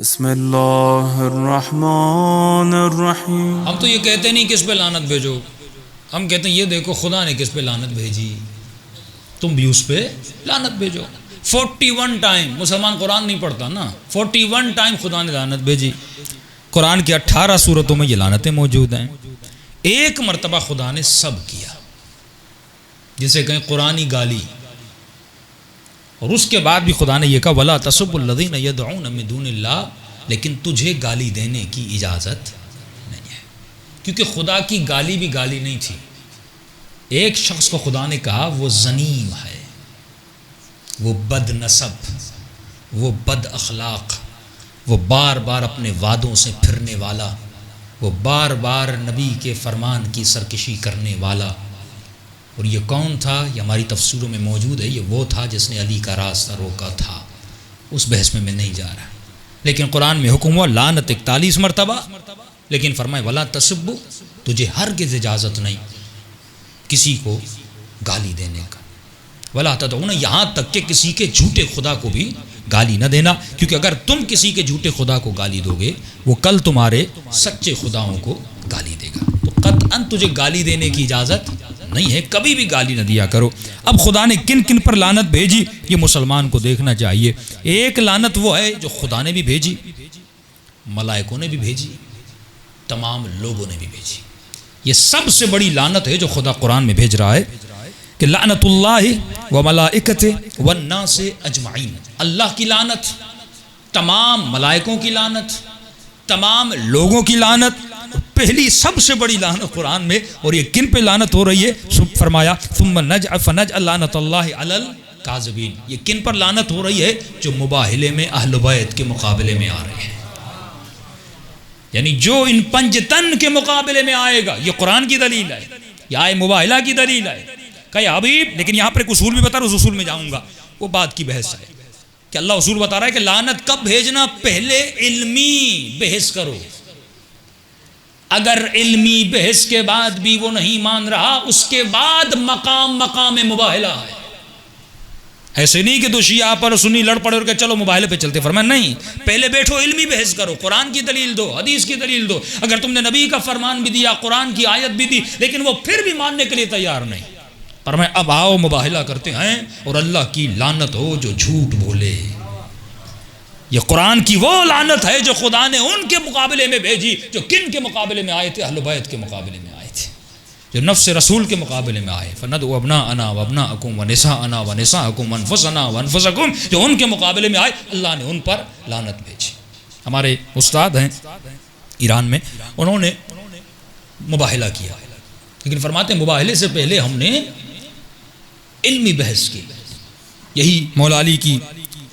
بسم اللہ الرحمن الرحیم۔ ہم تو یہ کہتے نہیں کس پہ لعنت بھیجو، ہم کہتے ہیں یہ دیکھو خدا نے کس پہ لعنت بھیجی، تم بھی اس پہ لعنت بھیجو۔ 41 ٹائم مسلمان قرآن نہیں پڑھتا نا، 41 ٹائم خدا نے لعنت بھیجی۔ قرآن کی 18 سورتوں میں یہ لعنتیں موجود ہیں، ایک مرتبہ خدا نے سب کیا، جسے کہیں قرآنی گالی، اور اس کے بعد بھی خدا نے یہ کہا وَلَا تَسُبُّوا الَّذِينَ يَدْعُونَ مِن دُونِ اللَّهِ، لیکن تجھے گالی دینے کی اجازت نہیں ہے، کیونکہ خدا کی گالی بھی گالی نہیں تھی۔ ایک شخص کو خدا نے کہا وہ زنیم ہے، وہ بد نسب، وہ بد اخلاق، وہ بار بار اپنے وعدوں سے پھرنے والا، وہ بار بار نبی کے فرمان کی سرکشی کرنے والا۔ اور یہ کون تھا؟ یہ ہماری تفسیروں میں موجود ہے، یہ وہ تھا جس نے علی کا راستہ روکا تھا۔ اس بحث میں نہیں جا رہا، لیکن قرآن میں حکم ہوا لعنت 41 مرتبہ، لیکن فرمائے ولا تسبو، تجھے ہرگز اجازت نہیں کسی کو گالی دینے کا، ولا تدعون، یہاں تک کہ کسی کے جھوٹے خدا کو بھی گالی نہ دینا، کیونکہ اگر تم کسی کے جھوٹے خدا کو گالی دو گے وہ کل تمہارے سچے خداؤں کو گالی دے گا۔ تو قطعاً تجھے گالی دینے کی اجازت نہیں ہے، کبھی بھی گالی نہ دیا کرو۔ اب خدا نے کن کن پر لعنت بھیجی یہ مسلمان کو دیکھنا چاہیے۔ ایک لعنت وہ ہے جو خدا نے بھی بھیجی، ملائکوں نے بھی بھیجی، تمام لوگوں نے بھی بھیجی۔ یہ سب سے بڑی لعنت ہے جو خدا قرآن میں بھیج رہا ہے کہ لعنت اللہ و ملائکتہ والناس اجمعین، اللہ کی لعنت، تمام ملائکوں کی لعنت، تمام لوگوں کی لعنت۔ پہلی سب سے بڑی لعنت قرآن میں، اور یہ کن پہ لعنت ہو رہی ہے؟ فرمایا ثم فنجعل لعنت اللہ علی الکاذبین، یہ کن پر لعنت ہو رہی ہے؟ جو مباہلے میں اہل بیت کے مقابلے میں آ رہے ہیں، یعنی جو ان پنجتن کے مقابلے میں آئے گا، یہ قرآن کی دلیل ہے، یہ آئے مباہلہ کی دلیل ہے۔ کہ حبیب، لیکن یہاں پر ایک اصول بھی بتا رہا ہوں، اس اصول میں جاؤں گا، وہ بات کی بحث ہے کہ اللہ اصول بتا رہا ہے کہ لعنت کب بھیجنا؟ پہلے علمی بحث کرو، اگر علمی بحث کے بعد بھی وہ نہیں مان رہا، اس کے بعد مقام مباہلہ ہے۔ ایسے نہیں کہ دو شیعہ پر سنی لڑ پڑے اور کہ چلو مباہلے پہ چلتے، فرمایا نہیں، پہلے بیٹھو علمی بحث کرو، قرآن کی دلیل دو، حدیث کی دلیل دو۔ اگر تم نے نبی کا فرمان بھی دیا، قرآن کی آیت بھی دی، لیکن وہ پھر بھی ماننے کے لیے تیار نہیں، فرمایا اب آؤ مباہلہ کرتے ہیں، اور اللہ کی لعنت ہو جو جھوٹ بولے۔ یہ قرآن کی وہ لعنت ہے جو خدا نے ان کے مقابلے میں بھیجی جو کن کے مقابلے میں آئے تھے؟ اہل بیت کے مقابلے میں آئے تھے، جو نفس رسول کے مقابلے میں آئے۔ فندعوا ابناءنا وابناءکم ونساءنا ونساءکم وانفسنا وانفسکم، جو ان کے مقابلے میں آئے اللہ نے ان پر لعنت بھیجی۔ ہمارے استاد ہیں ایران میں، انہوں نے مباہلہ کیا، لیکن فرماتے ہیں مباہلے سے پہلے ہم نے علمی بحث کی۔ یہی مولا علی کی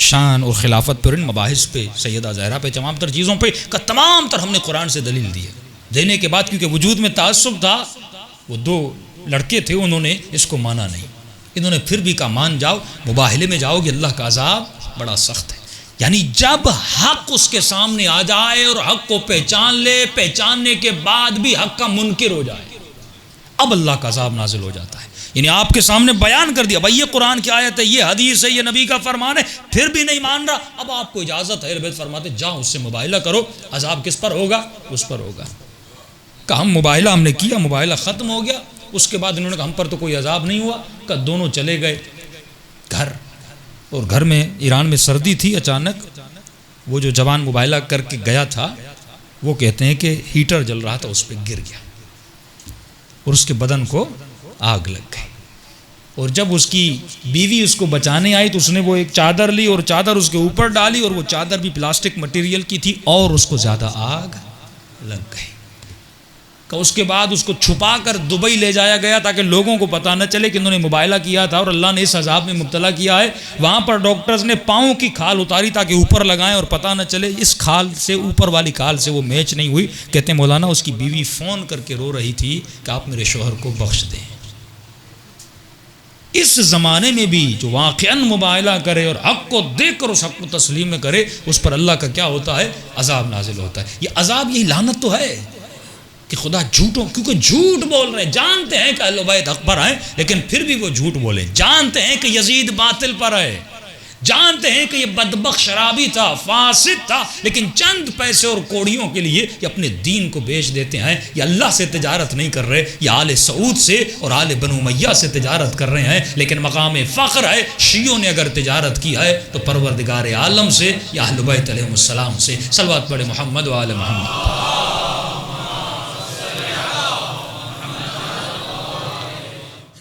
شان اور خلافت پر، ان مباحث پہ، سیدہ زہرا پہ، تمام تر چیزوں پہ تمام تر ہم نے قرآن سے دلیل دی ہے۔ دینے کے بعد کیونکہ وجود میں تعصب تھا، وہ دو لڑکے تھے، انہوں نے اس کو مانا نہیں، انہوں نے پھر بھی کہا مان جاؤ، مباہلے میں جاؤ گے اللہ کا عذاب بڑا سخت ہے۔ یعنی جب حق اس کے سامنے آ جائے اور حق کو پہچان لے، پہچاننے کے بعد بھی حق کا منکر ہو جائے، اب اللہ کا عذاب نازل ہو جاتا ہے۔ یعنی آپ کے سامنے بیان کر دیا بھائی یہ قرآن کی آیت ہے، یہ حدیث ہے، یہ نبی کا فرمان ہے، پھر بھی نہیں مان رہا، اب آپ کو اجازت ہے، اہل بیت فرماتے جاؤ اس سے مباہلہ کرو، عذاب کس پر ہوگا؟ اس پر ہوگا۔ کہ ہم مباہلہ ہم نے کیا، مباہلہ ختم ہو گیا، اس کے بعد انہوں نے کہا ہم پر تو کوئی عذاب نہیں ہوا، کہ دونوں چلے گئے گھر، اور گھر میں ایران میں سردی تھی، اچانک وہ جو جوان مباہلہ کر کے گیا تھا وہ کہتے ہیں کہ ہیٹر جل رہا تھا، اس پہ گر گیا اور اس کے بدن کو آگ لگ گئی، اور جب اس کی بیوی اس کو بچانے آئی تو اس نے وہ ایک چادر لی اور چادر اس کے اوپر ڈالی، اور وہ چادر بھی پلاسٹک مٹیریل کی تھی، اور اس کو زیادہ آگ لگ گئی۔ کہ اس کے بعد اس کو چھپا کر دبئی لے جایا گیا تاکہ لوگوں کو پتہ نہ چلے کہ انہوں نے مباہلہ کیا تھا اور اللہ نے اس عذاب میں مبتلا کیا ہے۔ وہاں پر ڈاکٹرز نے پاؤں کی کھال اتاری تاکہ اوپر لگائیں اور پتہ نہ چلے، اس کھال سے، اوپر والی کھال سے وہ میچ نہیں ہوئی۔ کہتے ہیں مولانا اس کی بیوی فون کر کے رو رہی تھی کہ آپ میرے شوہر کو بخش دیں۔ اس زمانے میں بھی جو واقعاً مباہلہ کرے اور حق کو دیکھ کر اس حق کو تسلیم میں کرے، اس پر اللہ کا کیا ہوتا ہے؟ عذاب نازل ہوتا ہے۔ یہ عذاب، یہی لعنت تو ہے کہ خدا جھوٹوں، کیونکہ جھوٹ بول رہے ہیں، جانتے ہیں کہ اہل بیت حق پر ہیں، لیکن پھر بھی وہ جھوٹ بولے، جانتے ہیں کہ یزید باطل پر ہے، جانتے ہیں کہ یہ بدبخت شرابی تھا، فاسد تھا، لیکن چند پیسے اور کوڑیوں کے لیے یہ اپنے دین کو بیچ دیتے ہیں. یہ اللہ سے تجارت نہیں کر رہے، یہ آل سعود سے اور آل بنو امیہ سے تجارت کر رہے ہیں. لیکن مقام فخر ہے، شیعوں نے اگر تجارت کی ہے تو پروردگار عالم سے یا اہل بیت علیہ السلام سے. صلوات پڑھے محمد و آل محمد.